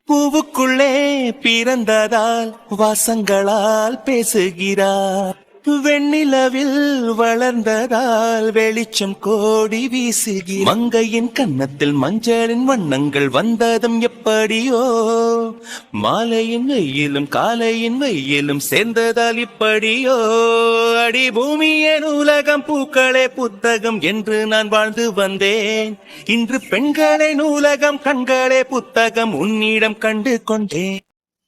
பூவுக்குள்ளே பிறந்ததால் வாசங்களால் பேசுகிறார். வெண்ணிலவில் வளர்ந்ததால் வெளிச்சம் கோடி வீசுகிறார். மங்கையின் கன்னத்தில் மஞ்சளின் வண்ணங்கள் வந்ததும் எப்படியோ, மாலையின் வெயிலும் காலையின் வெயிலும் சேர்ந்ததால் இப்படியோ. அடி பூமியே நூலகம், பூக்களே புத்தகம் என்று நான் வாழ்ந்து வந்தேன். இன்று பெண்களே நூலகம், கண்களே புத்தகம் உன்னிடம் கண்டு கொண்டேன்.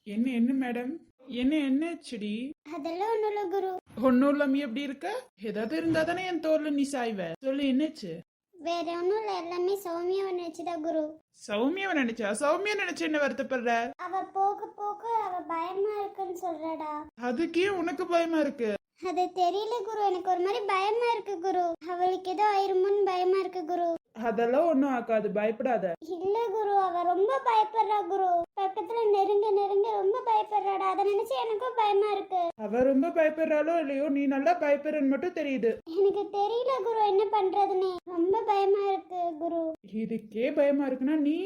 என்ன என்ன மேடம், என்ன செடி? அதெல்லாம் ஒண்ணும் இல்ல குரு. ஒன்னும் இல்லாம எப்படி இருக்க? ஏதாவது இருந்தா தானே என் தோல்ல நீ சாய்வ. சொல்லு என்னாச்சு? வேற ஒண்ணும் இல்ல, எல்லாமே சௌமியாவை நினைச்சுதான் குரு. சௌமியாவை நினைச்சா? சௌமியா நினைச்சு என்ன வருத்தப்படுற? அவ போக போக அவ பயமா இருக்குன்னு சொல்றடா. அதுக்கே உனக்கு பயமா இருக்கு? அது தெரியல குரு, எனக்கு ஒரு மாதிரி பயமா இருக்கு குரு. அவளுக்கு ஏதோ ஆயிருமோன்னு பயமா இருக்கு குரு. அதெல்லாம் ஒண்ணும் ஆகாது, பயப்படாத. இல்ல குரு, அவ ரொம்ப பயப்படுறா குரு. பக்கத்துல நெருங்க நெருங்க ரொம்ப பயப்படுறாடா. அதை நினைச்சு எனக்கும் பயமா இருக்கு. அவ ரொம்ப பயப்படுறாளோ இல்லையோ, நீ நல்லா பயப்படுறன்னு மட்டும் தெரியுது. எனக்கு தெரியல குரு என்ன பண்றதுன்னு. ரொம்ப பயமா இருக்கு குரு. இதுக்கே பயமா இருக்குன்னா நீ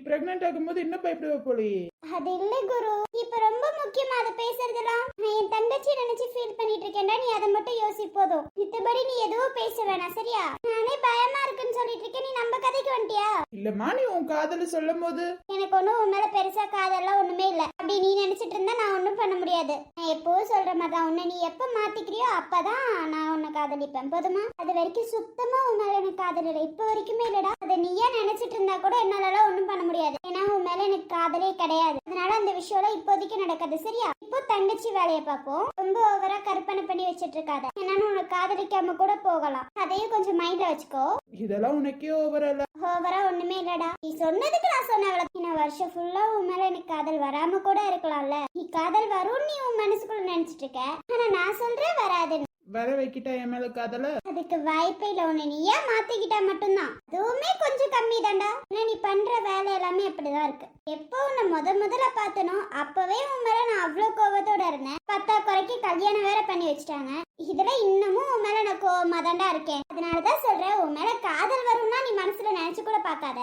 பிரெக்னன்ட் ஆகும்போது என்ன பயப்படுவ போலயே. அது இல்ல குரு, இப்ப ரொம்ப முக்கியமா அதை பேசுறதெல்லாம் நான் என் தங்கச்சி நினைச்சு ஃபீல் பண்ணிட்டு இருக்கேன்டா. நீ அதை மட்டும் யோசி போதும். மித்தபடி நீ எதுவும் பேச வேணாம், சரியா? நானே பயமா இருக்குன்னு சொல்லிட்டு இருக்கேன், நீ நம்ம கதைக்கு வந்துட்டியா? இல்லம்மா, நீ உன் காதல சொல்லும் போது எனக்கு ஒண்ணும் உன் மேல பெருசா காதெல்லாம் ஒண்ணுமே இல்ல. அப்படி நீ நினைச்சிட்டு இருந்தா நான் ஒண்ணும் பண்ண முடியாது. நான் எப்பவும் சொல்ற மாதிரிதான், உன்னை நீ எப்ப மாத்திக்கிறியோ அப்பதான் நான் உன்னை காதலிப்பேன், போதுமா? அது வரைக்கும் சுத்தமா உன் மேல எனக்கு காதல் இல்லை, இப்ப வரைக்குமே இல்லடா. அதை நீயா நினைச்சிட்டு இருந்தா கூட என்னால ஒண்ணும் பண்ண முடியாது. ஏன்னா உன் மேல எனக்கு காதலே கிடையாது. அதனால அந்த விஷயம் இப்போதைக்கு நடக்காது, சரியா? இப்போ தங்கச்சி வேலையை பார்ப்போம். ரொம்ப ஓவரா கற்பனை பண்ணி வச்சிட்டு இருக்காத. என்னன்னு உனக்கு காதலிக்காம கூட போகலாம். அதையும் கொஞ்சம் மைண்ட்ல வச்சுக்கோ. இதெல்லாம் உனக்கே ஓவரா? ஓவரா ஒண்ணுமே இல்லடா. நீ சொன்னதுக்கு நான் சொன்ன இன்னும் வருஷம் ஃபுல்லா உன் மேல எனக்கு காதல் வராம கூட இருக்கலாம்ல. நீ காதல் வரும் நீ உன் மனசுக்குள்ள நினைச்சிட்டு இருக்க. ஆனா நான் சொல்றேன் வராதுன்னு. வர வைக்கிட்டா என் மேல காதல? அதுக்கு வாய்ப்பே இல்ல. உன்னை நீயா மாத்திக்கிட்டா மட்டும்தான். அதுவுமே கொஞ்சம் கம்மி தான்டா. நீ பண்ற வேலை எல்லாமே அப்படிதான் இருக்கு. எப்போ உன்னை முதல்ல பார்த்தனோ அப்பவே உன் மேல நான் அவ்வளவு கோவத்தோட இருந்தேன். 10 குறைக்கு கல்யாணம் வேற பண்ணி வச்சுட்டாங்க. இதுல இன்னமும் உன் மேல நான் கோவமா தான்டா இருக்கேன். அதனாலதான் சொல்றேன், உன் மேல காதல் வரும்னா நீ மனசுல நினைச்சு கூட பாக்காத.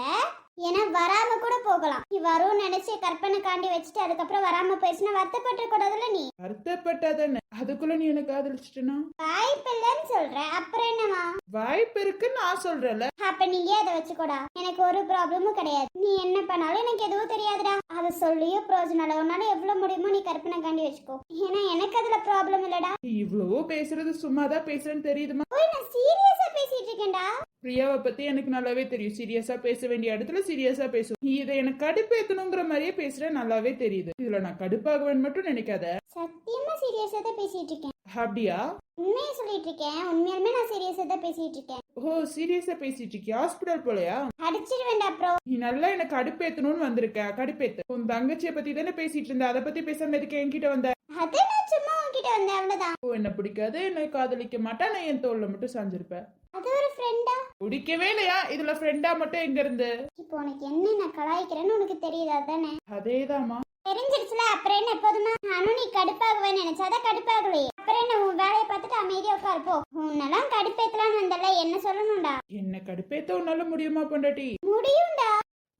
ஏன்னா வராம கூட போகலாம். நீ வரும் நினைச்சு கற்பனை காண்டி வச்சுட்டு அதுக்கப்புறம் வராம போயிடுச்சுன்னா வருத்தப்பட்டு கூடாதுல. நீ வருத்தப்பட்டாதானே? அதுக்குள்ள நீ எனக்கு காதலிச்சிட்டனா? வாய்ப்பு இல்லைன்னு சொல்றேன், அப்புறம் என்னமா? வாய்ப்பு இருக்குன்னு நான் சொல்றேன்ல. அப்ப நீயே அதை வச்சுக்கூடா. எனக்கு ஒரு ப்ராப்ளமும் கிடையாது. நீ என்ன பண்ணாலும் எனக்கு எதுவும் தெரியாதுடா. அதை சொல்லியோ பிரயோஜனம் இல்ல. உன்னால எவ்வளவு முடியுமோ நீ கற்பனை காண்டி வச்சுக்கோ. ஏன்னா எனக்கு அதுல ப்ராப்ளம் இல்லடா. இவ்வளவோ பேசுறது சும்மாதான் பேசுறேன்னு தெரியுதுமா? நான் சீரியஸா பேசிட்டு இருக்கேன்டா. பிரியாவை பத்தி எனக்கு நல்லாவே தெரியும். சீரியஸா பேச வேண்டிய இடத்துல சீரியஸா பேசும். நீ இதை எனக்கு கடுப்பேத்தணுங்கிற மாதிரியே பேசுற, நல்லாவே தெரியுது. இதுல நான் கடுப்பாகுவேன்னு மட்டும் நினைக்காத. சத்தியமா சீரியஸா தான் பேசிட்டு இருக்கேன். அப்படியா? உண்மையை சொல்லிட்டு இருக்கேன். உண்மையாலுமே நான் சீரியஸா தான் பேசிட்டு இருக்கேன். ஓ, சீரியஸா பேசிட்டு இருக்கியா? ஹாஸ்பிடல் போலையா? அடிச்சிருவேண்டா ப்ரோ. நீ நல்லா எனக்கு கடுப்பேத்தணும்னு வந்திருக்க. கடுப்பேத்து. உன் தங்கச்சியை பத்தி தானே பேசிட்டு இருந்த, அதை பத்தி பேசாம எதுக்கு என்கிட்ட வந்த? அது நான் சும்மா உன்கிட்ட வந்தேன், அவ்வளவுதான். ஓ, என்ன பிடிக்காது, என்ன காதலிக்க மாட்டா, நான் என் தோல்ல மட்டும் சாஞ்சிருப்பேன். அது ஒரு ஃப்ரெண்டா? பிடிக்கவே இல்லையா? இதுல ஃப்ரெண்டா மட்டும் எங்க இருந்து? இப்போ உனக்கு என்ன நான் கலாய்க்கிறேன்னு உனக்கு தெரியுதா தானே? அதேதாமா. தெரிஞ்சிருச்சுல, அப்புறம் என்ன எப்போதுமா? நானும் நீ கடுப்பாகுவேன்னு நினைச்சாதான் கடுப்பாகலையே. அப்புறம் என்ன, உன் வேலையை பார்த்துட்டு அமைதியா உட்காருப்போ. உன்னெல்லாம் கடுப்பேத்தலான்னு வந்தல, என்ன சொல்லணும்டா? என்ன கடுப்பேத்த உன்னால முடியுமா பொண்டாட்டி? முடியும்டா.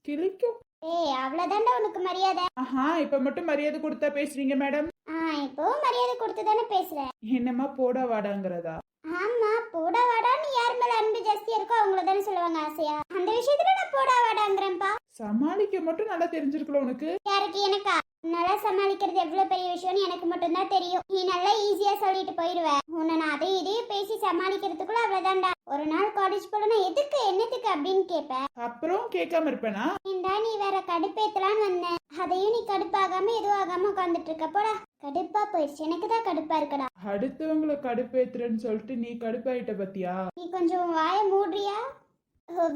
கிளிக்கும். ஏய், அவ்வளவுதான்டா உனக்கு மரியாதை. ஆஹா, இப்ப மட்டும் மரியாதை கொடுத்தா பேசுறீங்க மேடம். இப்போ மரியாதை கொடுத்து தானே பேசுறேன். என்னம்மா போடா வாடாங்கிறதா? ஆமா, போடா வாடான்னு யார் மேல அன்பு ஜாஸ்தியா இருக்கோ அவங்கள தானே சொல்லுவாங்க ஆசையா. அந்த விஷயத்துல நான் போடா வாடாங்கிறேன்ப்பா. சமாளிக்க மட்டும் நல்லா தெரிஞ்சிருக்கல உனக்கு. யாருக்கு? எனக்கா? நல்லா சமாளிக்கிறது எவ்வளவு பெரிய விஷயம்னு எனக்கு மட்டும் தான் தெரியும். நீ நல்லா ஈஸியா சொல்லிட்டு போயிருவ. உன்னை நான் அதையும் இதையும் பேசி சமாளிக்கிறதுக்குள்ள அவ்வளவுதான்டா. ஒரு நாள் காலேஜ் போலனா எதுக்கு என்னத்துக்கு அப்படின்னு கேப்ப. அப்புறம் கேட்காம இருப்பேனா? ஏண்டா நீ வேற கடுப்பேத்தலான்னு வந்த, அதையும் நீ கடுப்பாகாம எதுவும் ஆகாம உட்காந்துட்டு இருக்க. போடா. கடுப்பா போயிடுச்சு, எனக்கு தான் கடுப்பா இருக்குடா. அடுத்தவங்களை கடுப்பேத்துறேன்னு சொல்லிட்டு நீ கடுப்பாயிட்ட பத்தியா? நீ கொஞ்சம் வாய மூடுறியா?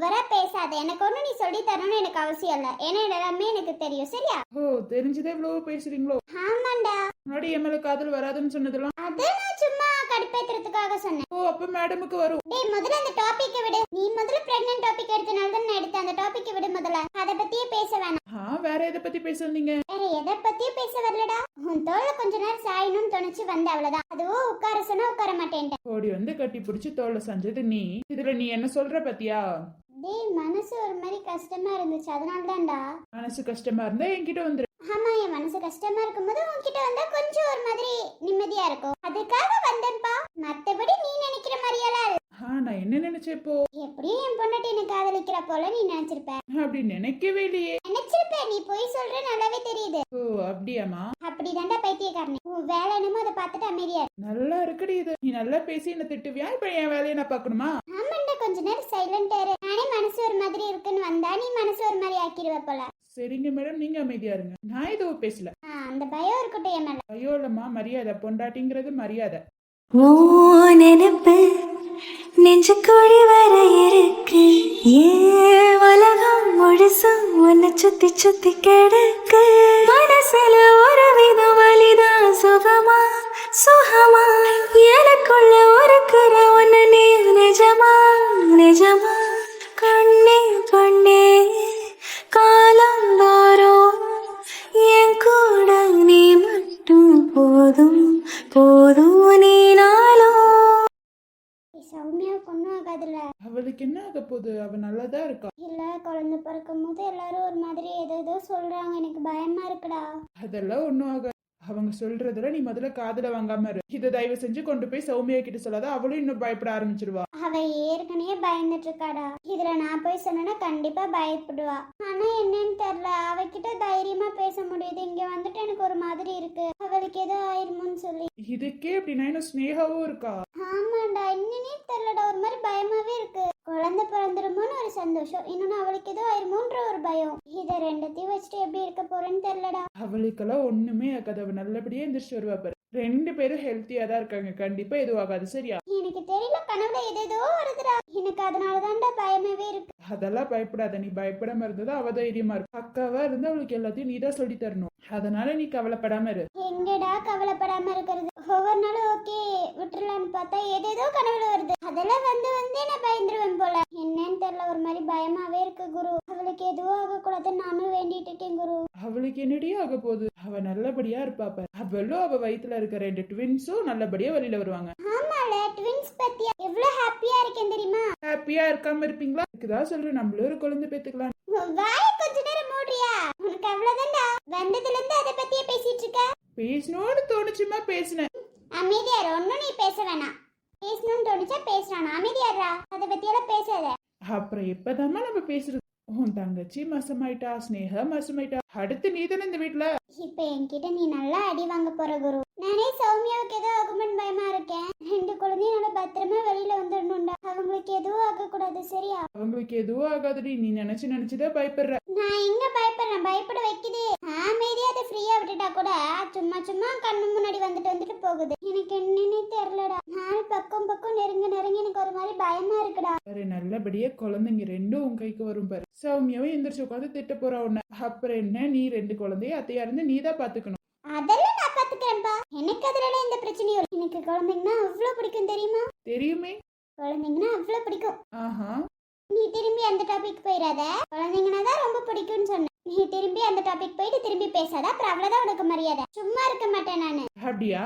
வர பேசாத. எனக்கு ஒண்ணு நீ சொல்லி தரணும்னு எனக்கு அவசியம் இல்ல. ஏன்னா எல்லாமே எனக்கு தெரியும், சரியா? ஓ, தெரிஞ்சதே இவ்வளவு பேசுறீங்களோ? ஆமாண்டா. முன்னாடி என் மேல காதல் வராதுன்னு சொன்னதெல்லாம் அது நான் சும்மா கடுப்பேத்துறதுக்காக சொன்னேன். ஓ, அப்ப மேடமுக்கு வரும். டேய், முதல்ல அந்த டாபிக்கை விடு. நீ முதல்ல பிரெக்னன்ட் டாபிக் எடுத்தனால தான் நான் எடுத்தேன். அந்த டாபிக்கை விடு முதல்ல. அதை பத்தியே பேச வேணாம். வேற எதை பத்தி பேச வந்தீங்க? வேற எதை பத்தியும் பேச வரலடா. உன் தோல்ல கொஞ்ச நேரம் சாயணும்னு தோணுச்சு வந்த, அவ்வளவுதான். அதுவும் உட்கார சொன்னா உட்கார மாட்டேன்ட்ட. ஓடி வந்து கட்டி பிடிச்சு தோல்ல செஞ்சது நீ. இதுல நீ என்ன சொல்ற பத்தியா? டேய் மனசு ஒரு மாதிரி கஷ்டமா இருந்துச்சு, அதனால தான்டா. மனசு கஷ்டமா இருந்தா என்கிட்ட வந்துரு. ஆமா, என் மனசு கஷ்டமா இருக்கும்போது உன்கிட்ட வந்தா கொஞ்சம் ஒரு மாதிரி நிம்மதியா இருக்கும், அதுக்காக வந்தேன்ப்பா. மத்தபடி நீ நினைக்கிற மாதிரியெல்லாம் இல்ல. நான் என்ன நினைச்சேன் இப்போ? எப்படியும் என் பொண்டாட்டி என்ன காதலிக்கிற போல நீ நினைச்சிருப்ப. நான் அப்படி நினைக்கவே இல்லையே. நினைச்சிருப்ப, நீ போய் சொல்ற நல்லாவே தெரியுது. ஓ அப்படியாமா? அப்படிதான்டா பைத்தியக்காரனே, உன் வேலை என்னமோ அதை பார்த்துட்டு அமைதியா இரு. நல்லா இருக்குடி இது. நீ நல்லா பேசி என்ன திட்டுவியா? இப்ப என் வேலையை நான் பாக்கணுமா? ஆமாண்டா, கொஞ்ச நேரம் சைலண்டா இரு. நானே மனசு ஒரு மாதிரி இருக்குன்னு வந்தா நீ மனசு ஒரு மாதிரி ஆக்கிடுவ போல. சரிங்க மேடம், நீங்க அமைதியா இருங்க. நான் எதுவும் பேசல. அந்த பயம் இருக்கட்டும் என் மேல. ஐயோ இல்லம்மா, மரியாதை. பொண்டாட்டிங்கிறது மரியாதை. ஓ நினைப்பு நெஞ்சுக்குழி வர இருக்கு, ஏ உலகம் முழுசும் உன்னை சுத்தி சுத்தி கிடக்கு. மனசுல ஒரு விதம் வலிதான், சுகமா சுகமா எனக்குள்ள ஒருக்குற ஒன்னு நீ நிஜமா நிஜமா. கண்ணே கண்ணே காலந்தோறும் என் கூட நீ மட்டும் போதும் போதும் நீ நாளும். சௌமியாவுக்கு ஒன்றும் ஆகாதுல்ல? அவளுக்கு என்ன ஆக போகுது? அவ நல்லாதான் இருக்கா. இல்ல, குழந்தை பிறக்கும் போது எல்லாரும் ஒரு மாதிரி ஏதோ சொல்றாங்க, எனக்கு பயமா இருக்குடா. அதெல்லாம் ஒண்ணும் ஆக. அவங்க சொல்றதுல நீ முதல்ல காதுல வாங்காம இரு. இதை தயவு செஞ்சு கொண்டு போய் சௌமியா கிட்ட சொல்லாத. அவளும் இன்னும் பயப்பட ஆரம்பிச்சிருவா. அவ ஏற்கனவே பயந்துட்டு இருக்காடா, இதுல நான் போய் சொன்னா கண்டிப்பா பயப்படுவா. ஆனா என்னன்னு தெரியல, அவகிட்ட தைரியமா பேச முடியுது, இங்க வந்துட்டு எனக்கு ஒரு மாதிரி இருக்கு, அவளுக்கு ஏதோ ஆயிருமோன்னு சொல்லி. இதுக்கே அப்படின்னா இன்னும் ஸ்னேகாவும் இருக்கா? ஆமாண்டா, என்னன்னே தெரியலடா, ஒரு மாதிரி பயமாவே இருக்கு. குழந்தை பிறந்துருமோன்னு ஒரு சந்தோஷம், இன்னொன்னு அவளுக்கு ஏதோ ஆயிருமோன்ற ஒரு பயம். இதை ரெண்டத்தையும் வச்சுட்டு எப்படி இருக்க போறேன்னு தெரியலடா. அவளுக்கெல்லாம் ஒண்ணுமே ஆகாது. அவ நல்லபடியா எந்திரிச்சு வருவா பாரு. 2 பேரும் ஹெல்த்தியா தான் இருக்காங்க. கண்டிப்பா எதுவும் ஆகாது. சரியா? எனக்கு தெரியல, கனவுல ஏதேதோ வருதுடா, எனக்கு அதனாலதான்டா பயமாவே இருக்கு. அதெல்லாம் பயப்படாத. நீ பயப்படாம இருந்ததா அவ தைரியமா இருக்கும். அக்காவா இருந்து அவளுக்கு எல்லாத்தையும் நீ தான் சொல்லி தரணும். அதனால நீ கவலைப்படாம இரு. எங்கடா கவலைப்படாம இருக்கிறது? ஒவ்வொரு நாளும் ஓகே விட்டுறலான்னு பார்த்தா ஏதேதோ கனவுல வருது, அதெல்லாம் வந்து நான் பயந்துருவேன் போல. என்னன்னு தெரியல, ஒரு மாதிரி பயமாவே இருக்கு குரு. அவளுக்கு எதுவும் ஆகக்கூடாதுன்னு நானும் வேண்டிட்டு இருக்கேன் குரு. அவளுக்கு என்னடியே ஆக போகுது? அவ நல்லபடியா இருப்பா பாரு. அவளும் அவ வயித்துல இருக்க 2 ட்வின்ஸும் நல்லபடியா வெளியில வருவாங்க. ஆமால, ட்வின்ஸ் பத்தியா எவ்வளவு ஹாப்பியா இருக்கேன் தெரியுமா? ஹாப்பியா இருக்காம இருப்பீங்களா? இதுக்குதான் சொல்றேன், நம்மளும் ஒரு குழந்தை பெத்துக்கலாம். வாய கொஞ்ச நேரம் மூடுறியா? உனக்கு அவ்வளவுதான்டா, வந்ததுல இருந்து அதை பத்தியே பேசிட்டு இருக்க. பேசணும்னு தோணுச்சுமா பேசினேன். அமைதியாரு, ஒன்னும் நீ பேச வேணாம். பேசணும்னு தோணுச்சா பேசுறானா? அமைதியாரா, அதை பத்தியெல்லாம் பேசாத. அப்புறம் எப்பதாம்மா நம்ம பேசுறது? உன் தங்கச்சி மாசமாயிட்டா, ஸ்னேகா மாசமாயிட்டா, அடுத்து நீ தானே இந்த வீட்டுல. இப்ப என்கிட்ட நீ நல்லா அடி வாங்க போற குரு. நானே சௌமியாவுக்கு ஏதோ ஆகுமென்னு பயமா இருக்கேன். 2 குழந்தையும் நல்லா பத்திரமா வெளியில வந்துடணும்டா, அவங்களுக்கு எதுவும் ஆக கூடாது. சரியா? அவங்களுக்கு எதுவும் ஆகாதுடி. நீ நினைச்சுதான் பயப்படுற. நான் எங்க பயப்படுறேன்? பயப்பட வைக்குது. அமைதியா அதை ஃப்ரீயா விட்டுட்டா கூட சும்மா கண்ணு முன்னாடி வந்துட்டு போகுது. எனக்கு என்னன்னே தெரியலடா, நாள் பக்கம் நெருங்க எனக்கு ஒரு மாதிரி பயமா இருக்குடா. பாரு, நல்லபடியா குழந்தைங்க 2 உன் கைக்கு வரும் பாரு. சௌமியாவும் எந்திரிச்சு உட்காந்து திட்ட போறா உன்ன. அப்புறம் என்ன, நீ 2 குழந்தைய அத்தையா இருந்து நீ தான் பாத்துக்கணும். அதெல்லாம் நான் பாத்துக்கிறேன்ப்பா, எனக்கு அதுல எந்த பிரச்சனையும் இல்லை. எனக்கு குழந்தைங்கன்னா அவ்வளவு பிடிக்கும் தெரியுமா? தெரியுமே. குழந்தைங்கன்னா அவ்வளவு பிடிக்கும். ஆஹா. நீ திரும்பி அந்த டாபிக் போயிடாத. குழந்தைங்கன்னா தான் ரொம்ப பிடிக்கும்னு சொன்னேன். நீ திரும்பி அந்த டாபிக் போயிட்டு திரும்பி பேசாத, அப்புறம் அவ்வளவுதான் உனக்கு மரியாதை. சும்மா இருக்க மாட்டேன் நானு. அப்படியா?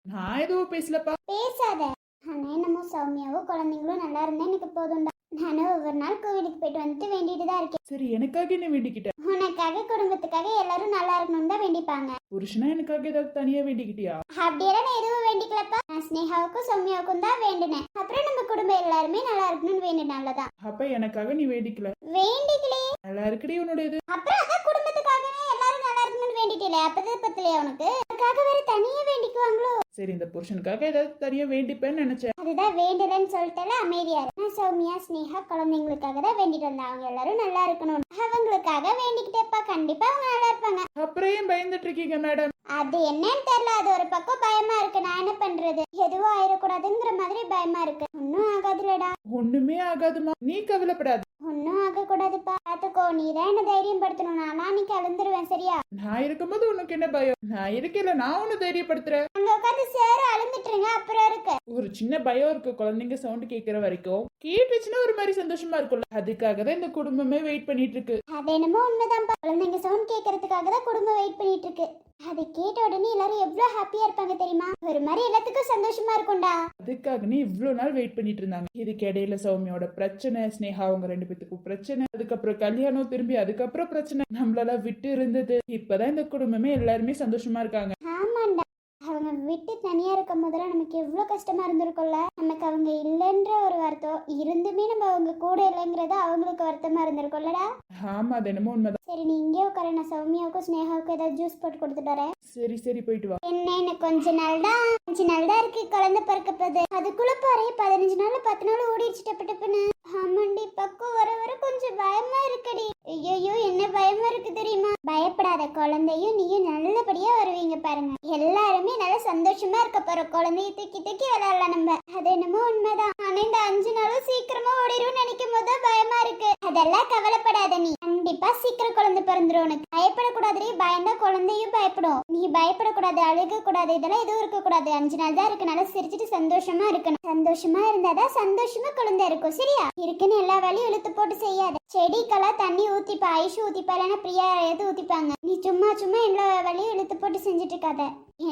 நான் எதுவும் பேசலப்பா. பேசாத. ஆனா என்னமோ சௌமியாவோ குழந்தைங்களும் நல்லா இருந்தா எனக்கு போதும்டா. நானும் ஒவ்வொரு நாள் கோவிலுக்கு போயிட்டு வந்துட்டு வேண்டிட்டு தான் இருக்கேன். சரி, எனக்காக என்ன வேண்டிக்கிட்ட? உனக்காக, குடும்பத்துக்காக எல்லாரும் நல்லா இருக்கணும்னு தான் வேண்டிப்பாங்க. புருஷனா எனக்காக ஏதாவது தனியா வேண்டிக்கிட்டியா? அப்படியெல்லாம் நான் எதுவும் வேண்டிக்கலப்பா. நான் ஸ்னேகாவுக்கும் சௌமியாவுக்கும் தான் வேண்டினேன். அப்புறம் நம்ம குடும்பம் எல்லாருமே நல்லா இருக்கணும்னு வேண்டினாலதான். அப்ப எனக்காக நீ வேண்டிக்கல? வேண்டிக்கலையே. நல்லா இருக்குடி உன்னோட இது. அப்புறம் அதான் குடும்பத்துக்காகவே எல்லாரும் நல்லா இருக்கணும்னு வேண்டிட்டே, அப்பதான் பத்தலையா உனக்கு? அதுக்காக வேற தனியா வேண்டிக்குவாங்களோ? சரி, இந்த புருஷனுக்காக ஏதாவது தனியா வேண்டிப்பேன்னு நினைச்சேன். அதுதான் வேண்டுறேன்னு சொல்லிட்டல, அமைதியா இரு. நான் சௌமியா ஸ்னேகா குழந்தைங்களுக்காக தான் வேண்டிட்டு வந்தேன். அவங்க எல்லாரும் நல்லா இருக்கணும், அவங்களுக்காக வேண்டிக்கிட்டேப்பா. கண்டிப்பா அவங்க நல்லா இருப்பாங்க. அப்புறம் ஏன் பயந்துட்டு இருக்கீங்க மேடம்? அது என்னன்னு தெரியல, அது ஒரு பக்கம் பயமா இருக்கு. நான் என்ன பண்றது? எதுவும் ஆயிடக்கூடாதுங்கிற மாதிரி பயமா இருக்கு. ஒன்னும் ஆகாதுலடா. ஒண்ணுமே ஆகாதுமா, நீ கவலைப்படாது. ஒன்னும் ஆக கூடாதுப்பா, பாத்துக்கோ. நீ தான் என்ன தைரியம் படுத்தணும். நானா நீ கலந்துருவேன். சரியா? நான் இருக்கும்போது உனக்கு என்ன பயம்? நான் இருக்கல, நான் உன்னை தைரியப்படுத்துறேன். அங்க உட்காந்து சேர அழுந்துட்டுருங்க, அப்புறம் இருக்கு. ஒரு சின்ன பயம் இருக்கு, குழந்தைங்க சவுண்ட் கேட்கற வரைக்கும். கேட்டுச்சுன்னா ஒரு மாதிரி சந்தோஷமா இருக்கும்ல, அதுக்காக தான் இந்த குடும்பமே வெயிட் பண்ணிட்டு இருக்கு. அது என்னமோ உண்மைதான்ப்பா, குழந்தைங்க சவுண்ட் கேட்கறதுக்காக தான் குடும்பம் வெயிட் பண்ணிட்டு இருக்கு. அதை கேட்ட உடனே எல்லாரும் எவ்வளவு ஹாப்பியா இருப்பாங்க தெரியுமா? ஒரு மாதிரி எல்லாத்துக்கும் சந்தோஷமா இருக்கும்டா. அதுக்காக நீ இவ்வளவு நாள் வெயிட் பண்ணிட்டு இருந்தாங்க. இதுக்கு இடையில சௌமியோட பிரச்சனை, ஸ்னேகா அவங்க 2 பேத்துக்கும் பிரச்சனை, அதுக்கப்புறம் கல்யாணம், திரும்பி அதுக்கப்புறம் பிரச்சனை, நம்மளால விட்டு இருந்தது. இப்பதான் இந்த குடும்பமே எல்லாருமே சந்தோஷமா இருக்காங்க. ஆமாண்டா, அவங்க விட்டு தனியா இருக்கும் போதெல்லாம் நமக்கு எவ்வளவு கஷ்டமா இருந்திருக்கும்ல. நமக்கு அவங்க இல்லைன்ற ஒரு வருத்தம் இருந்துமே நம்ம அவங்க கூட இல்லைங்கிறது அவங்களுக்கு வருத்தமா இருந்திருக்கும்லடா. ஆமா, அது என்னமோ உண்மைதான். சரி, நீ இங்கே உட்கார, நான் சௌமியாவுக்கும் ஸ்னேகாவுக்கும் ஏதாவது ஜூஸ் போட்டு கொடுத்துட்டு வரேன். சரி சரி, போயிட்டு வா. என்ன, இன்னும் கொஞ்ச நாள் தான் இருக்கு குழந்தை பிறக்க போகுது. அதுக்குள்ள பாரு 15 நாள் 10 நாள் ஓடிடுச்சு டப்பு டப்புன்னு. ஆமாண்டி, பக்கம் வர வர கொஞ்சம் பயமா இருக்குடி. ஐயோ, என்ன பயமா இருக்கு தெரியுமா? பயப்படாத, குழந்தையும் நீயும் நல்லபடியா வருவீங்க பாருங்க. எல்லாருமே நல்லா சந்தோஷமா இருக்க போறோம். குழந்தைய தூக்கி தூக்கி விளையாடலாம் நம்ம. அது என்னமோ உண்மைதான். ஆனா இந்த 5 நாளும் சீக்கிரமா ஓடிடும் நினைக்கும் போது பயமா இருக்கு. அதெல்லாம் கவலைப்படாத, நீ கண்டிப்பா சீக்கிரம் குழந்தை பிறந்துடும். உனக்கு பயப்படக்கூடாது. பயந்தா குழந்தையும் பயப்படும். நீ பயப்படக்கூடாது, அழுக கூடாது, இதெல்லாம் எதுவும் இருக்க கூடாது. 5 நாள் தான் இருக்கு, நல்லா சிரிச்சிட்டு சந்தோஷமா இருக்கணும். சந்தோஷமா இருந்தாதான் சந்தோஷமா குழந்தை இருக்கும். சரியா? இருக்குன்னு எல்லா வேலையும் இழுத்து போட்டு செய்யாத. செடிக்கெல்லாம் தண்ணி ஊத்திப்பா, ஐஷு ஊத்திப்பா, இல்லைன்னா பிரியா எது ஊத்திப்பாங்க. நீ சும்மா எல்லா வேலையும் இழுத்து போட்டு செஞ்சுட்டு இருக்காத.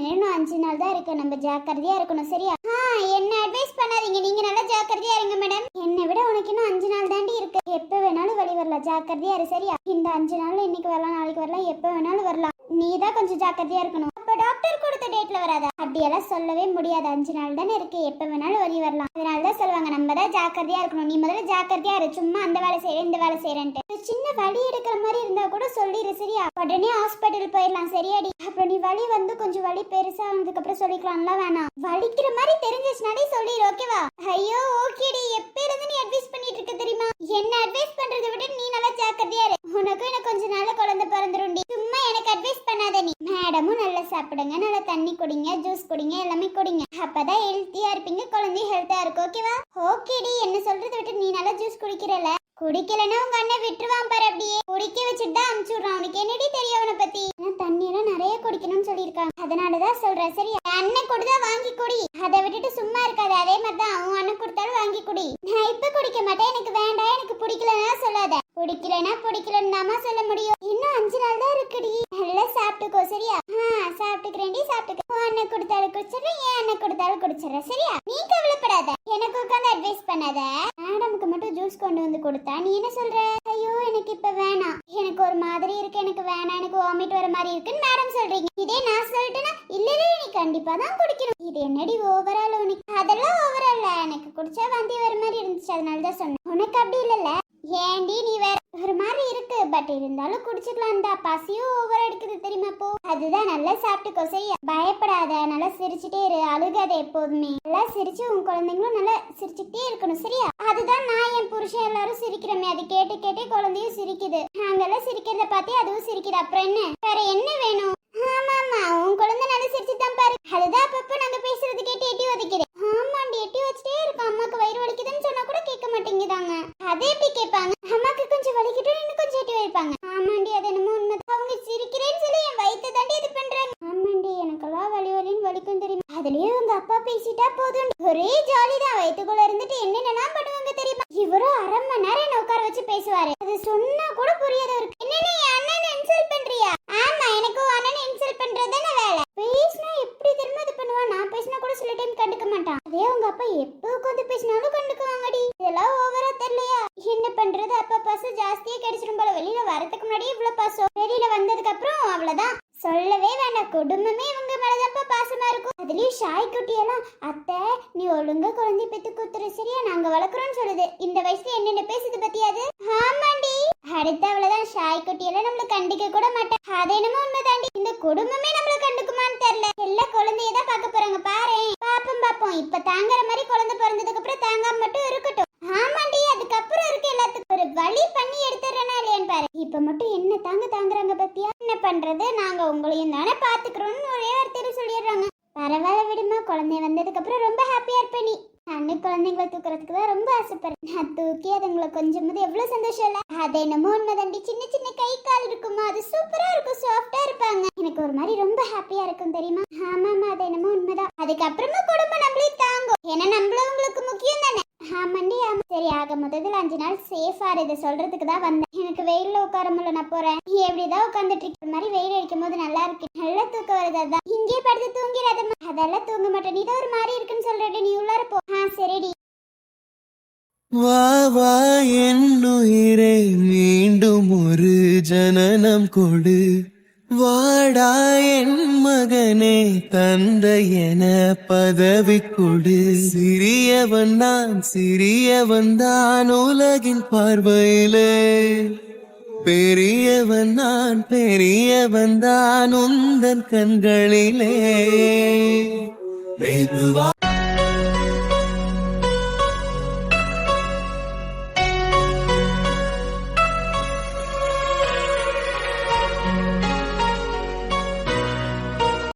ஏன்னா 5 நாள் தான் இருக்கு, நம்ம ஜாக்கிரதையா இருக்கணும். சரியா? என்ன அட்வைஸ் பண்ணாதீங்க, நீங்க நல்லா ஜாக்கிரதையா இருங்க மேடம். என்னை விட உனக்கு இன்னும் 5 நாள் தாண்டி இருக்கு. எப்ப வேணாலும் வழி வரலாம், ஜாக்கிரதையா இரு. சரியா? இந்த 5 நாள்ல இன்னைக்கு வரலாம், நாளைக்கு வரலாம், எப்ப வேணாலும் வரலாம். நீ தான் கொஞ்சம் ஜாக்கிரதையா இருக்கணும். அப்ப டாக்டர் கொடுத்த டேட்ல வராதா? அப்படியெல்லாம் சொல்லவே முடியாது. 5 நாள் தானே இருக்கு, எப்ப வேணாலும் வழி வரலாம். அதனாலதான் சொல்லுவாங்க நம்ம தான் ஜாக்கிரதையா இருக்கணும். நீ முதல்ல ஜாக்கிரதையா இரு. சும்மா அந்த வேலை செய்யறேன் இந்த வேலை செய்யறேன்ட்டு சின்ன வலி எடுக்கிற மாதிரி இருந்தா கூட சொல்லிடு. சரியா? உடனே ஹாஸ்பிட்டல் போயிடலாம். சரியாடி? அப்புறம் நீ வலி வந்து கொஞ்சம் வலி பெருசா ஆனதுக்கு அப்புறம் சொல்லிக்கலாம்ல. வேணாம், வலிக்கிற மாதிரி தெரிஞ்சிச்சுனாலே சொல்லிடு. ஓகேவா? ஐயோ ஓகேடி, எப்ப இருந்து நீ அட்வைஸ் பண்ணிட்டு இருக்க தெரியுமா? என்ன அட்வைஸ் பண்றதை விட நீ நல்லா ஜாக்கிரதையா இரு. உனக்கும் எனக்கு கொஞ்ச நாள் குழந்தை பிறந்துருண்டி. சும்மா எனக்கு அட்வைஸ் பண்ணாத நீ. மேடமும் நல்லா சாப்பிடுங்க, நல்லா தண்ணி குடிங்க, ஜூஸ் குடிங்க, எல்லாமே குடிங்க. அப்பதான் ஹெல்த்தியா இருப்பீங்க, குழந்தையும் ஹெல்த்தா இருக்கும். ஓகேவா? ஓகேடி, என்ன சொல்றதை விட்டு நீ நல்லா ஜூஸ் குடிக்கிறல. குடிக்கலன்னா உங்க அண்ணன் விட்டுருவான் பாரு. அப்படியே குடிக்க வச்சுட்டு தான் அனுப்பிச்சு விடுறான். உனக்கு என்னடி தெரியும் அவனை பத்தி? தண்ணி எல்லாம் நிறைய குடிக்கணும்னு சொல்லியிருக்காங்க. அதனாலதான் சொல்றேன். சரி, அண்ணன் கொடுத்தா வாங்கி குடி. அதை விட்டுட்டு சும்மா இருக்காது. அதே மாதிரிதான் அவன் அண்ணன் கொடுத்தாலும் வாங்கி குடி. நான் இப்ப குடிக்க மாட்டேன், எனக்கு வேண்டாம், எனக்கு பிடிக்கலன்னா சொல்லாத. பிடிக்கலன்னு தாமா சொல்ல முடியும். இன்னும் 5 நாள் தான் இருக்குடி. நல்லா சாப்பிட்டுக்கோ. சரியா? சாப்பிட்டுக்கிறேன்டி, சாப்பிட்டுக்க. அண்ணன் கொடுத்தாலும் குடிச்சிடறேன், ஏன் அண்ணன் கொடுத்தாலும் குடிச்சிடறேன். சரியா? நீ கவலைப்படாத, எனக்கு உட்காந்து அட்வைஸ் பண்ணாத. மேடமுக்கு மட்டும் ஜூஸ் கொண்டு வந்து கொடுத்தா நீ என்ன சொல்ற? ஐயோ எனக்கு இப்ப வேணாம், எனக்கு ஒரு மாதிரி இருக்கு, எனக்கு வேணாம், எனக்கு வாமிட் வர மாதிரி இருக்குன்னு மேடம் சொல்றீங்க. இதே நான் சொல்லிட்டேன்னா இல்ல நீ கண்டிப்பா தான் குடிக்கணும். இது என்னடி ஓவரால் உனக்கு? அதெல்லாம் ஓவரால், எனக்கு குடிச்சா வாந்தி வர மாதிரி இருந்துச்சு, அதனாலதான் சொன்னேன். உனக்கு அப்படி இல்லல்ல. ஏண்டி நீ வேற ஒரு மாதிரி இருக்கு, பட் இருந்தாலும் குடிச்சுக்கலாம் தான். பசியும் ஓவர் அடிக்குது தெரியுமா? போ, அதுதான் நல்லா சாப்பிட்டுக்கோ. சரியா? பயப்படாத, நல்லா சிரிச்சுட்டே இரு, அழுகாத. எப்போதுமே நல்லா சிரிச்சு உன் குழந்தைங்களும் நல்லா சிரிச்சுக்கிட்டே இருக்கணும். சரியா? அதுதான் நான் என் புருஷன் எல்லாரும் சிரிக்கிறோமே, அது கேட்டு கேட்டே குழந்தையும் சிரிக்குது. நாங்கெல்லாம் சிரிக்கிறத பார்த்தே அதுவும் சிரிக்குது. அப்புறம் என்ன, வேற என்ன வேணும்? ஆமாமா, உன் குழந்தை நல்லா சிரிச்சுதான் பாரு. அதுதான் அப்பப்போ நாங்க பேசுறது கேட்டு எட்டி வதைக்குது. ஆமாண்டி, எட்டி வச்சுட்டே இருக்கும். அம்மாக்கு வயிறு வலிக்குதுன்னு சொன்னா கூட கேட்க மாட்டேங்குதாங்க. அதே எப்படி கேட்பாங்க? அம்மாக்கு கொஞ்சம் வலிக்கிட்டு இன்னும் கொஞ்சம் எட்டி வைப்பாங்க. ஆமாண்டி, அது என்னமோ உண்மை. அவங்க சிரிக்கிறேன்னு சொல்லி என் வயிற்று தாண்டி இது பண்றாங்க. ஆமாண்டி, எனக்கெல்லாம் வலின்னு வலிக்கும் தெரியுமா? அதுலயே உங்க அப்பா பேசிட்டா போதும், ஒரே ஜாலிதான். வயிற்றுக்குள்ள இருந்துட்டு என்னென்னலாம் பண்ணுவாங்க தெரியுமா? இவரும் 1/2 மணி நேரம் என்ன உட்கார வச்சு பேசுவாரு. அது சொன்னா கூட புரியாதவருக்கு. என்னன்னு என் அண்ணனை இன்சல்ட் பண்றியா? ஆமா, எனக்கு அண்ணனை இன்சல்ட் பண்றதுதானே வேலை. பேசினா எப்படி திரும்ப இது பண்ணுவா? நான் பேசினா கூட சில டைம் கண்டுக்க மாட்டான். அதே உங்க அப்பா எப்போ உட்காந்து பேசினாலும் கண்டுக்குவாங்கடி. இதெல்லாம் ஓவரா தெரியலையா? என்ன பண்றது, அப்பா பாசம் ஜாஸ்தியா கிடைச்சிரும் போல. வெளியில வரதுக்கு முன்னாடியே இவ்வளவு பாசம், வெளியில வந்ததுக்கு அப்புறம் அவ்வளவுதான். சொல்லவே வேண்டாம், குடும்பமே இவங்க மேலதான்ப்பா பாசமா இருக்கும். அதுலயும் ஷாய் குட்டியெல்லாம் அத்தை நீ ஒழுங்கா குழந்தை பெத்து கூத்துரு. சரியா? நாங்க வளர்க்குறோம்னு சொல்லுது. இந்த வயசுல என்னென்ன பேசுது பத்தியாது? ஆமாண்டி, அடுத்த அவ்வளவுதான். ஷாய் குட்டியெல்லாம் நம்மள கண்டிக்க கூட மாட்டேன். அது என்னமோ உண்மை தாண்டி. இந்த குடும்பமே நம்மள கண்டுக்குமான்னு தெரியல. எல்லா குழந்தையதான் பார்க்க போறாங்க பாரு. பாப்போம். இப்ப தாங்குற மாதிரி குழந்தை பிறந்ததுக்கு அப்புறம் தாங்காம மட்டும் இருக்கட்டும். ஆமாண்டி, அதுக்கப்புறம் இருக்கு எல்லாத்துக்கும் ஒரு வழி பண்ணி எடுத்துறேனா இல்லையான்னு பாரு. இப்ப மட்டும் என்ன தாங்குறாங்க பத்தியா? என்ன பண்றது, நாங்க உங்களையும் தானே பாத்துக்கிறோம்னு ஒரே வார்த்தையில சொல்லிடுறாங்க. பரவாயில்ல விடுமா, குழந்தை வந்ததுக்கு அப்புறம் ரொம்ப ஹாப்பியா இருப்ப நீ. அண்ணன் குழந்தைங்களை தூக்குறதுக்கு தான் ரொம்ப ஆசைப்படுறேன். நான் தூக்கி அதுங்களை கொஞ்சம் போது எவ்வளவு சந்தோஷம் இல்ல? அது என்னமோ உண்மைதாண்டி. சின்ன சின்ன கை கால் இருக்குமா, அது சூப்பரா இருக்கும், சாஃப்டா இருப்பாங்க. எனக்கு ஒரு மாதிரி ரொம்ப ஹாப்பியா இருக்கும் தெரியுமா? ஆமாமா, அது என்னமோ உண்மைதான். அதுக்கப்புறமா குடும்பம் நம்மளே தாங்கும், ஏன்னா நம்மளும் உங்களுக்கு முக்கியம் தானே. ஆமாண்டி, ஆமா. சரி, ஆக மொத்தத்தில் 5 நாள் சேஃபா இதை சொல்றதுக்கு தான் வந்தேன். எனக்கு வெயில்ல உட்கார முடியல, நான் போறேன். நீ எப்படிதான் உட்காந்துட்டு இருக்க மாதிரி வெயில் அடிக்கும் போது நல்லா இருக்கு. நல்ல தூக்கம் போறது அதான். இங்கே படுத்து தூங்கிறாதம்மா. அதெல்லாம் தூங்க மாட்டேன். நீ தான் ஒரு மாதிரி இருக்குன்னு சொல்றடி, நீ உள்ளார போ. சரிடி. வா வா என்னுயிரே மீண்டும் ஒரு ஜனனம் கொடு, வாடா என் மகனே தந்தை என பதவி கொடு. சிறியவன் தான் உலகின் பார்வையிலே, பெரியவன் தான் உந்தன் கண்களிலே. மெதுவா